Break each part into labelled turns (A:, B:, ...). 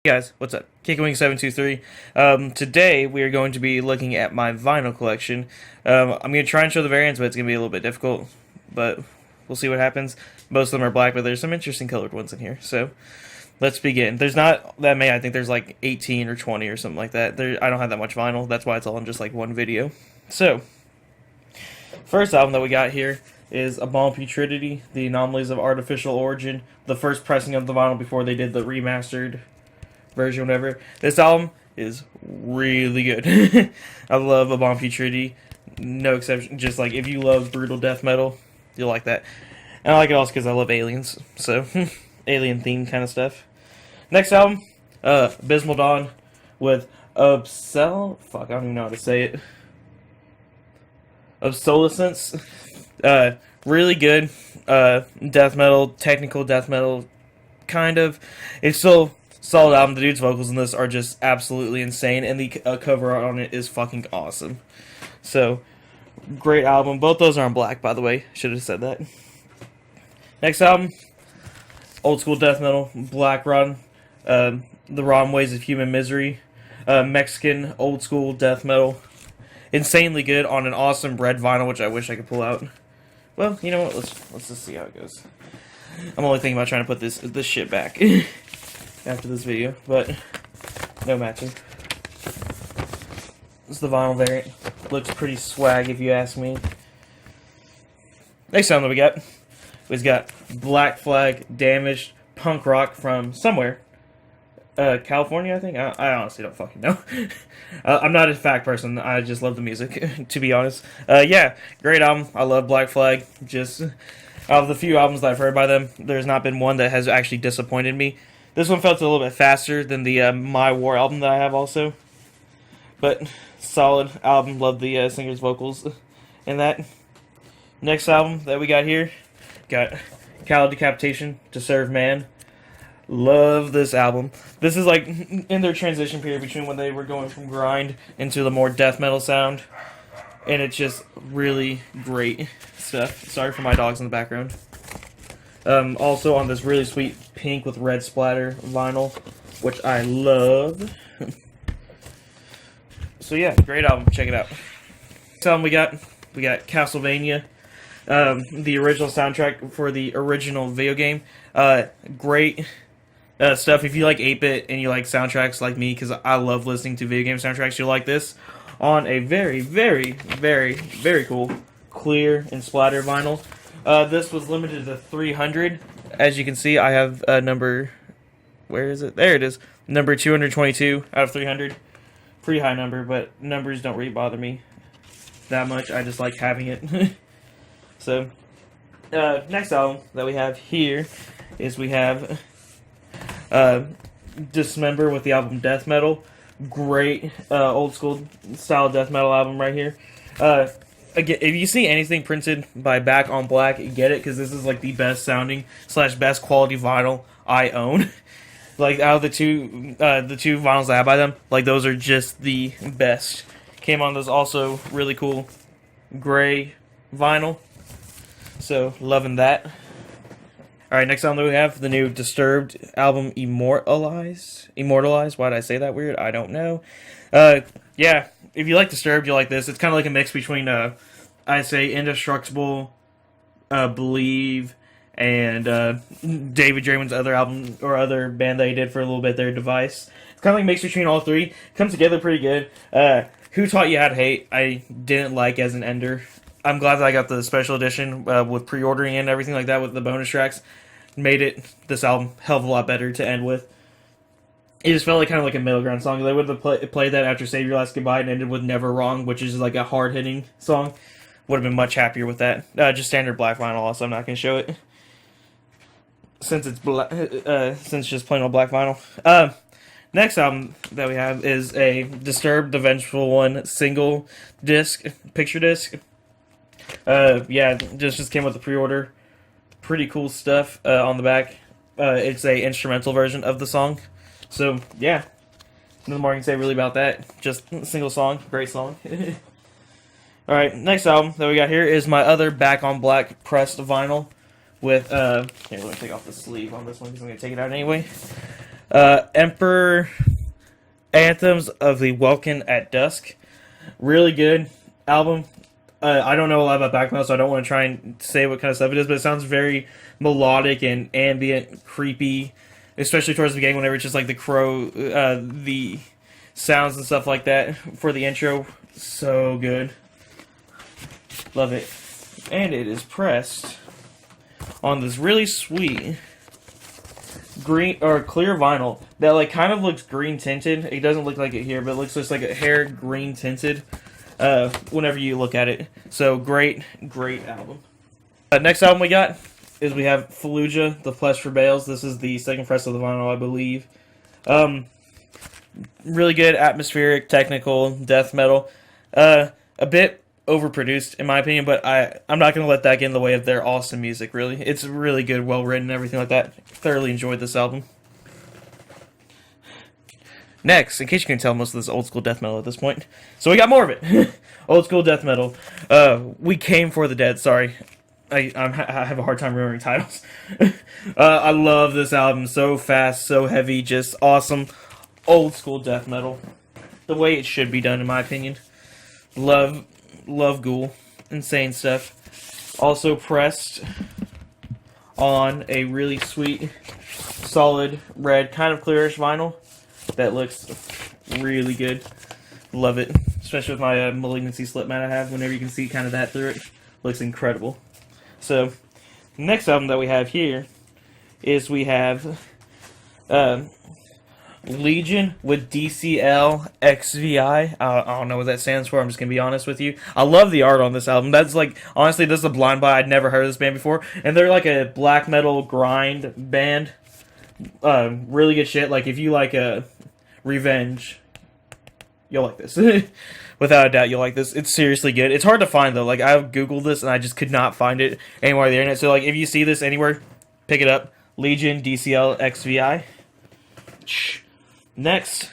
A: Hey guys, what's up? Kickinwings today we are going to be looking at my vinyl collection. I'm going to try and show the variants, but it's going to be a little bit difficult. But we'll see what happens. Most of them are black, but there's some interesting colored ones in here. So let's begin. There's not that many. I think there's like 18 or 20 or something like that. I don't have that much vinyl. That's why it's all in just like one video. So first album that we got here is A Bomb Putridity, The Anomalies of Artificial Origin, the first pressing of the vinyl before they did the remastered version, whatever. This album is really good. I love A Bomb Putridity, no exception. Just like if you love brutal death metal, you'll like that. And I like it also because I love aliens, so alien themed kind of stuff. Next album, Abysmal Dawn with fuck, I don't even know how to say it. Obsolescence. Really good death metal, technical death metal, kind of. It's still solid album. The dude's vocals in this are just absolutely insane, and the cover art on it is fucking awesome. So, great album. Both those are on black, by the way. Should have said that. Next album, old school death metal, Black Run, The Wrong Ways of Human Misery, Mexican old school death metal. Insanely good on an awesome red vinyl, which I wish I could pull out. Well, you know what? Let's just see how it goes. I'm only thinking about trying to put this shit back after this video, but no matching. This is the vinyl variant. Looks pretty swag if you ask me. Next album that we've got Black Flag, Damaged, punk rock from somewhere. California, I think? I honestly don't fucking know. I'm not a fact person. I just love the music, to be honest. Yeah, great album. I love Black Flag. Just, of the few albums that I've heard by them, there's not been one that has actually disappointed me. This one felt a little bit faster than the My War album that I have also. But, solid album. Love the singer's vocals in that. Next album that we got here, got Cow Decapitation, To Serve Man. Love this album. This is like in their transition period between when they were going from grind into the more death metal sound. And it's just really great stuff. Sorry for my dogs in the background. Also on this really sweet pink with red splatter vinyl, which I love. So yeah, great album. Check it out. Next album we got Castlevania. The original soundtrack for the original video game. Great stuff. If you like 8-bit and you like soundtracks like me, because I love listening to video game soundtracks, you'll like this on a very, very, very, very cool, clear and splatter vinyl. This was limited to 300. As you can see, I have number, where is it? There it is. Number 222 out of 300. Pretty high number, but numbers don't really bother me that much. I just like having it. So, next album that we have here is we have Dismember with the album Death Metal. Great old school style death metal album right here. Again, if you see anything printed by Back on Black, get it, because this is like the best sounding / best quality vinyl I own. Like out of the two vinyls I have by them, like those are just the best. Came on this also really cool gray vinyl. So, loving that. Alright, next album that we have, the new Disturbed album, Immortalized. Why did I say that weird? I don't know. Yeah, if you like Disturbed, you'll like this. It's kind of like a mix between, I say, Indestructible, Believe, and David Draymond's other album, or other band that he did for a little bit there, Device. It's kind of like a mix between all three. Comes together pretty good. Who Taught You How to Hate, I didn't like as an ender. I'm glad that I got the special edition with pre-ordering and everything like that with the bonus tracks. Made this album hell of a lot better to end with. It just felt like kind of like a middle ground song. They would have played that after Save Your Last Goodbye and ended with Never Wrong, which is like a hard-hitting song. Would have been much happier with that. Just standard black vinyl also, I'm not going to show it. Since it's since just plain old black vinyl. Next album that we have is a Disturbed the Vengeful One single disc, picture disc. Yeah, just came with the pre-order. Pretty cool stuff on the back. It's a instrumental version of the song. So, yeah. Nothing more I can say really about that. Just a single song. Great song. Alright, next album that we got here is my other Back on Black pressed vinyl with, here, let me take off the sleeve on this one because I'm going to take it out anyway. Emperor Anthems of the Welkin at Dusk. Really good album. I don't know a lot about black metal, so I don't want to try and say what kind of stuff it is, but it sounds very melodic and ambient, creepy, especially towards the beginning whenever it's just like the crow, the sounds and stuff like that for the intro. So good. Love it. And it is pressed on this really sweet green or clear vinyl that like kind of looks green tinted. It doesn't look like it here, but it looks just like a hair green tinted whenever you look at it. So great album. Next album we got is we have Fallujah, The Flesh Prevails. This is the second press of the vinyl, I believe. Really good atmospheric, technical, death metal. A bit overproduced in my opinion, but I'm not going to let that get in the way of their awesome music, really. It's really good, well written, and everything like that. Thoroughly enjoyed this album. Next, in case you can tell, most of this old school death metal at this point. So we got more of it. Old school death metal. We Came for the Dead, sorry. I have a hard time remembering titles. I love this album. So fast, so heavy, just awesome. Old school death metal. The way it should be done, in my opinion. Love Ghoul. Insane stuff. Also pressed on a really sweet, solid, red, kind of clearish vinyl that looks really good. Love it. Especially with my Malignancy slip mat I have. Whenever you can see kind of that through it. Looks incredible. So, the next album that we have here is we have Legion with DCL XVI. I don't know what that stands for. I'm just going to be honest with you. I love the art on this album. That's like, honestly, this is a blind buy. I'd never heard of this band before. And they're like a black metal grind band. Really good shit. Like, if you like Revenge, you'll like this. Without a doubt, you'll like this. It's seriously good. It's hard to find, though. Like, I've Googled this, and I just could not find it anywhere on the internet. So, like, if you see this anywhere, pick it up. Legion DCL XVI. Next,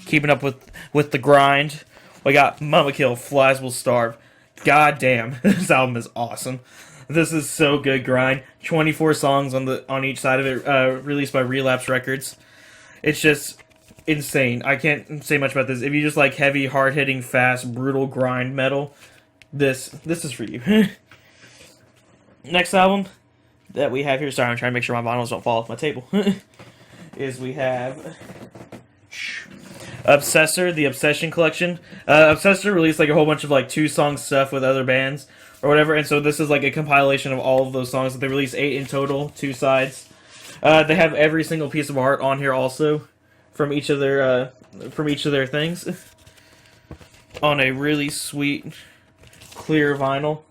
A: keeping up with the grind, we got Mama Kill, Flies Will Starve. God damn, this album is awesome. This is so good grind. 24 songs on each side of it, released by Relapse Records. It's just insane. I can't say much about this. If you just like heavy, hard-hitting, fast, brutal grind metal, this is for you. Next album that we have here, sorry, I'm trying to make sure my vinyls don't fall off my table, is we have Obsessor, the Obsession Collection. Obsessor released like a whole bunch of like 2-song stuff with other bands or whatever, and so this is like a compilation of all of those songs that they released, 8 in total, 2 sides. They have every single piece of art on here also from each of their things on a really sweet clear vinyl.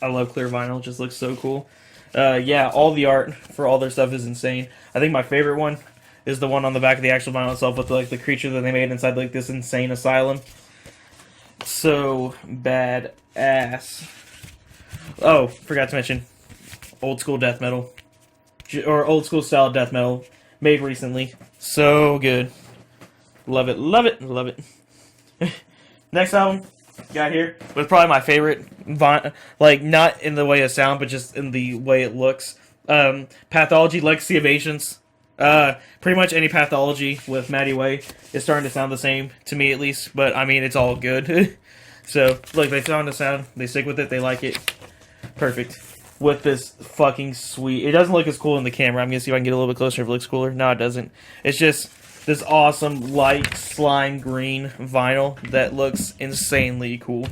A: I love clear vinyl; it just looks so cool. Yeah, all the art for all their stuff is insane. I think my favorite one is the one on the back of the actual vinyl itself with like the creature that they made inside like this insane asylum. So badass. Oh, forgot to mention old school death metal or old school style death metal made recently. So good. Love it, love it, love it. Next album got here was probably my favorite, like not in the way of sound, but just in the way it looks. Pathology, Legacy of Ancients. Pretty much any Pathology with Matty Way is starting to sound the same, to me at least, but I mean, it's all good. So, look, they found a sound, they stick with it, they like it. Perfect. With this fucking sweet, it doesn't look as cool in the camera. I'm gonna see if I can get a little bit closer if it looks cooler. No, it doesn't. It's just this awesome light slime green vinyl that looks insanely cool.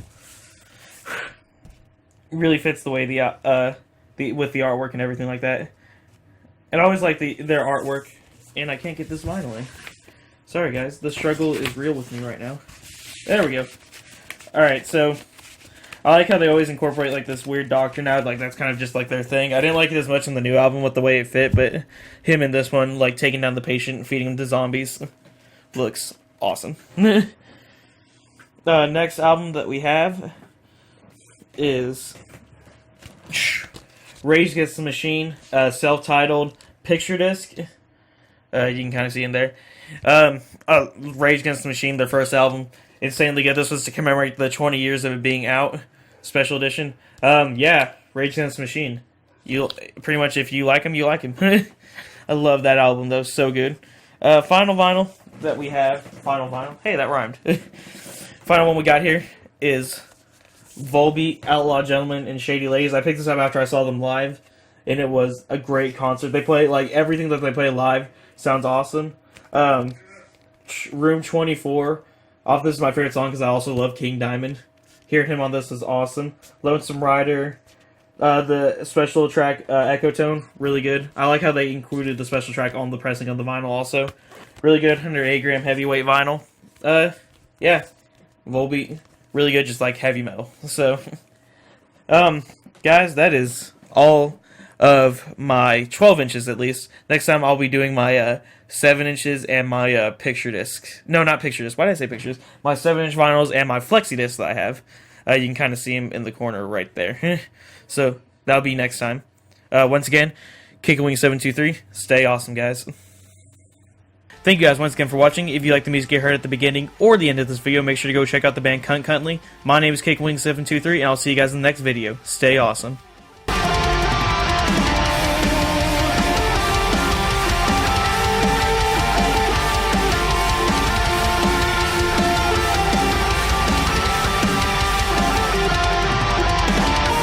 A: Really fits the way with the artwork and everything like that. And I always like their artwork, and I can't get this vinyl in. Sorry guys, the struggle is real with me right now. There we go. Alright, so I like how they always incorporate like this weird doctor now, like that's kind of just like their thing. I didn't like it as much in the new album with the way it fit, but him in this one, like taking down the patient and feeding him to zombies, looks awesome. Next album that we have is Rage Against the Machine, self-titled picture disc. You can kind of see in there. Rage Against the Machine, their first album, insanely good. This was to commemorate the 20 years of it being out. Special edition. Yeah, Rage Against the Machine. You pretty much, if you like him, you like him. I love that album though, so good. Final vinyl that we have. Final vinyl. Hey, that rhymed. Final one we got here is Volbeat, Outlaw Gentlemen, and Shady Ladies. I picked this up after I saw them live, and it was a great concert. They play, like, everything that they play live sounds awesome. Room 24. This is my favorite song because I also love King Diamond. Hearing him on this is awesome. Lonesome Rider. The special track, Echo Tone, really good. I like how they included the special track on the pressing of the vinyl also. Really good, 108 gram heavyweight vinyl. Yeah. Volbeat, really good, just like heavy metal. So, guys, that is all of my 12 inches at least. Next time I'll be doing my 7 inches and my picture disc. No, not picture disc. Why did I say picture disc? My 7-inch vinyls and my flexi disc that I have. You can kind of see them in the corner right there. So, that'll be next time. Once again, Kickinwings723. Stay awesome, guys. Thank you guys once again for watching. If you like the music you heard at the beginning or the end of this video, make sure to go check out the band Cunt Cuntly. My name is Kickinwings723, and I'll see you guys in the next video. Stay awesome.